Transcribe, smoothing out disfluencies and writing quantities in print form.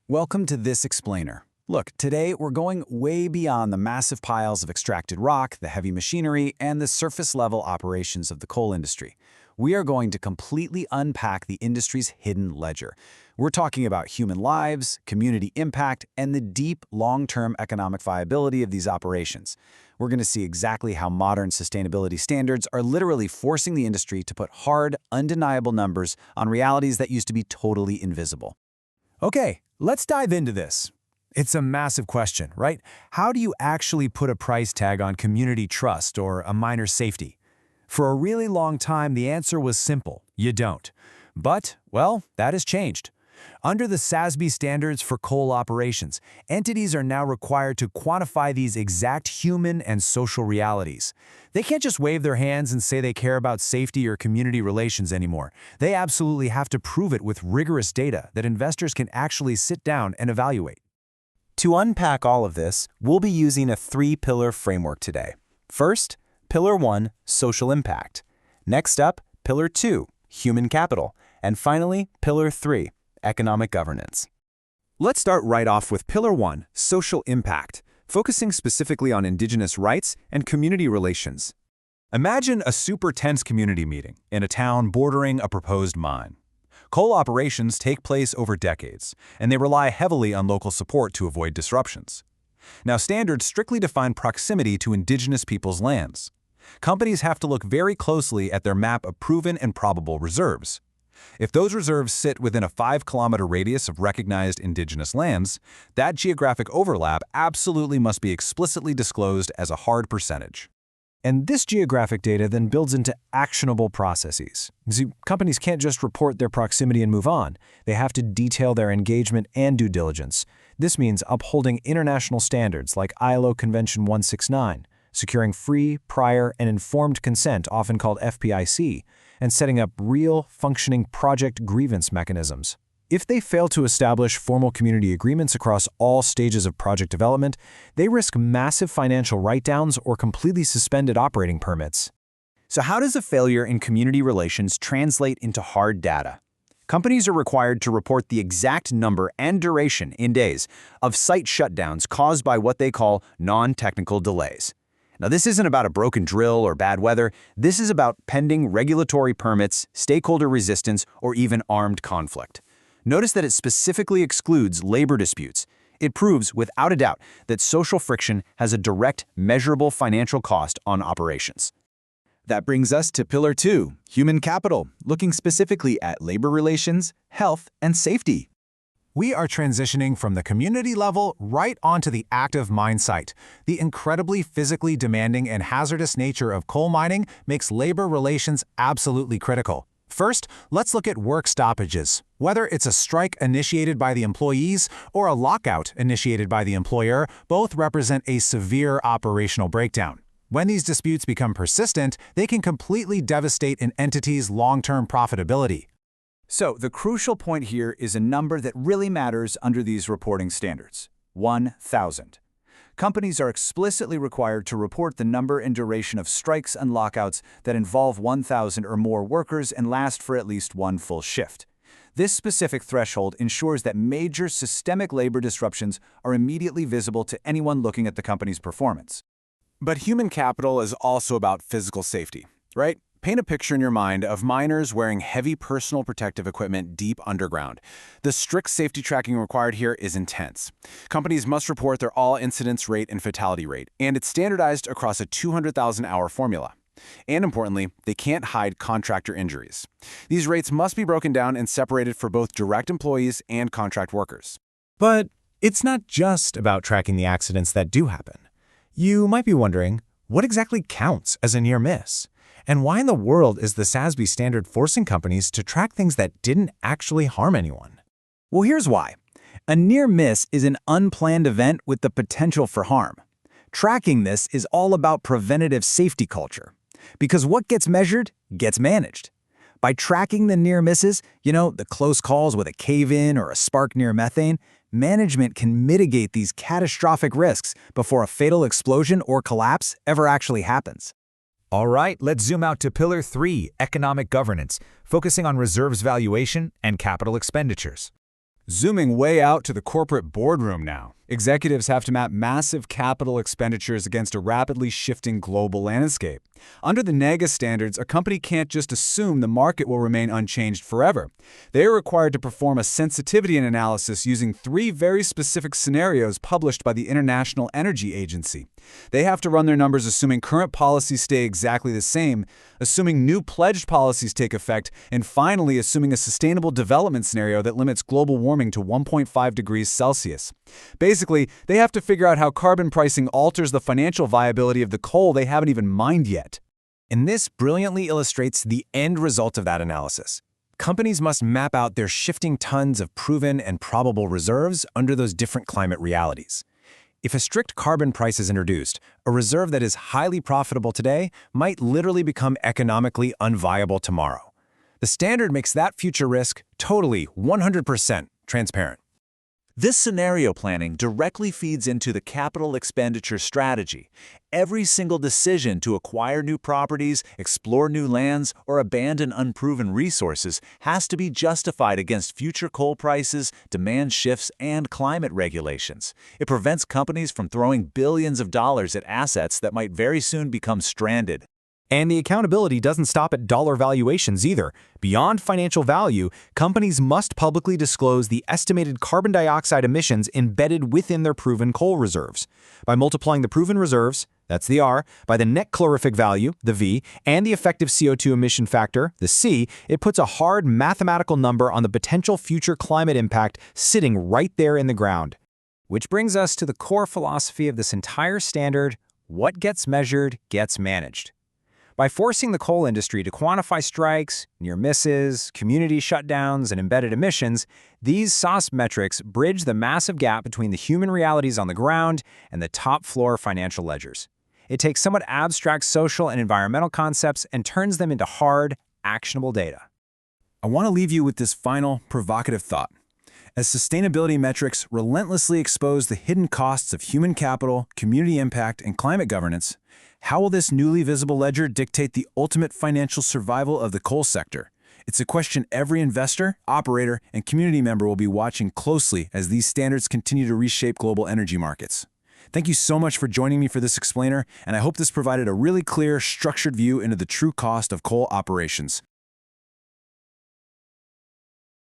Welcome to This Explainer. Look, today we're going way beyond the massive piles of extracted rock, the heavy machinery, and the surface-level operations of the coal industry. We are going to completely unpack the industry's hidden ledger. We're talking about human lives, community impact, and the deep, long-term economic viability of these operations. We're going to see exactly how modern sustainability standards are literally forcing the industry to put hard, undeniable numbers on realities that used to be totally invisible. Okay, let's dive into this. It's a massive question, right? How do you actually put a price tag on community trust or a miner's safety? For a really long time, the answer was simple: you don't. But, well, that has changed. Under the SASB standards for coal operations, entities are now required to quantify these exact human and social realities. They can't just wave their hands and say they care about safety or community relations anymore. They absolutely have to prove it with rigorous data that investors can actually sit down and evaluate. To unpack all of this, we'll be using a three-pillar framework today. First, Pillar 1, Social Impact. Next up, Pillar 2, Human Capital. And finally, Pillar 3, Economic Governance. Let's start right off with Pillar 1, Social Impact, focusing specifically on Indigenous rights and community relations. Imagine a super tense community meeting in a town bordering a proposed mine. Coal operations take place over decades, and they rely heavily on local support to avoid disruptions. Now, standards strictly define proximity to Indigenous peoples' lands. Companies have to look very closely at their map of proven and probable reserves. If those reserves sit within a 5-kilometer radius of recognized Indigenous lands, that geographic overlap absolutely must be explicitly disclosed as a hard percentage. And this geographic data then builds into actionable processes. See, companies can't just report their proximity and move on. They have to detail their engagement and due diligence. This means upholding international standards like ILO Convention 169, securing free, prior, and informed consent, often called FPIC, and setting up real, functioning project grievance mechanisms. If they fail to establish formal community agreements across all stages of project development, they risk massive financial write-downs or completely suspended operating permits. So how does a failure in community relations translate into hard data? Companies are required to report the exact number and duration in days of site shutdowns caused by what they call non-technical delays. Now, this isn't about a broken drill or bad weather. This is about pending regulatory permits, stakeholder resistance, or even armed conflict. Notice that it specifically excludes labor disputes. It proves, without a doubt, that social friction has a direct, measurable financial cost on operations. That brings us to Pillar 2, Human Capital, looking specifically at labor relations, health, and safety. We are transitioning from the community level right onto the active mine site. The incredibly physically demanding and hazardous nature of coal mining makes labor relations absolutely critical. First, let's look at work stoppages. Whether it's a strike initiated by the employees or a lockout initiated by the employer, both represent a severe operational breakdown. When these disputes become persistent, they can completely devastate an entity's long-term profitability. So, the crucial point here is a number that really matters under these reporting standards: 1,000. Companies are explicitly required to report the number and duration of strikes and lockouts that involve 1,000 or more workers and last for at least one full shift. This specific threshold ensures that major systemic labor disruptions are immediately visible to anyone looking at the company's performance. But human capital is also about physical safety, right? Paint a picture in your mind of miners wearing heavy personal protective equipment deep underground. The strict safety tracking required here is intense. Companies must report their all-incidence rate and fatality rate, and it's standardized across a 200,000-hour formula. And importantly, they can't hide contractor injuries. These rates must be broken down and separated for both direct employees and contract workers. But it's not just about tracking the accidents that do happen. You might be wondering, what exactly counts as a near miss? And why in the world is the SASB standard forcing companies to track things that didn't actually harm anyone? Well, here's why. A near miss is an unplanned event with the potential for harm. Tracking this is all about preventative safety culture, because what gets measured gets managed. By tracking the near misses, the close calls with a cave-in or a spark near methane, management can mitigate these catastrophic risks before a fatal explosion or collapse ever actually happens. All right, let's zoom out to Pillar 3, Economic Governance, focusing on reserves valuation and capital expenditures. Zooming way out to the corporate boardroom now. Executives have to map massive capital expenditures against a rapidly shifting global landscape. Under the NEGA standards, a company can't just assume the market will remain unchanged forever. They are required to perform a sensitivity analysis using 3 very specific scenarios published by the International Energy Agency. They have to run their numbers assuming current policies stay exactly the same, assuming new pledged policies take effect, and finally assuming a sustainable development scenario that limits global warming to 1.5 degrees Celsius. Basically, they have to figure out how carbon pricing alters the financial viability of the coal they haven't even mined yet. And this brilliantly illustrates the end result of that analysis. Companies must map out their shifting tons of proven and probable reserves under those different climate realities. If a strict carbon price is introduced, a reserve that is highly profitable today might literally become economically unviable tomorrow. The standard makes that future risk totally 100% transparent. This scenario planning directly feeds into the capital expenditure strategy. Every single decision to acquire new properties, explore new lands, or abandon unproven resources has to be justified against future coal prices, demand shifts, and climate regulations. It prevents companies from throwing billions of dollars at assets that might very soon become stranded. And the accountability doesn't stop at dollar valuations either. Beyond financial value, companies must publicly disclose the estimated carbon dioxide emissions embedded within their proven coal reserves. By multiplying the proven reserves, that's the R, by the net calorific value, the V, and the effective CO2 emission factor, the C, it puts a hard mathematical number on the potential future climate impact sitting right there in the ground. Which brings us to the core philosophy of this entire standard: what gets measured gets managed. By forcing the coal industry to quantify strikes, near misses, community shutdowns, and embedded emissions, these SASB metrics bridge the massive gap between the human realities on the ground and the top-floor financial ledgers. It takes somewhat abstract social and environmental concepts and turns them into hard, actionable data. I want to leave you with this final, provocative thought. As sustainability metrics relentlessly expose the hidden costs of human capital, community impact, and climate governance, how will this newly visible ledger dictate the ultimate financial survival of the coal sector? It's a question every investor, operator, and community member will be watching closely as these standards continue to reshape global energy markets. Thank you so much for joining me for this explainer, and I hope this provided a really clear, structured view into the true cost of coal operations.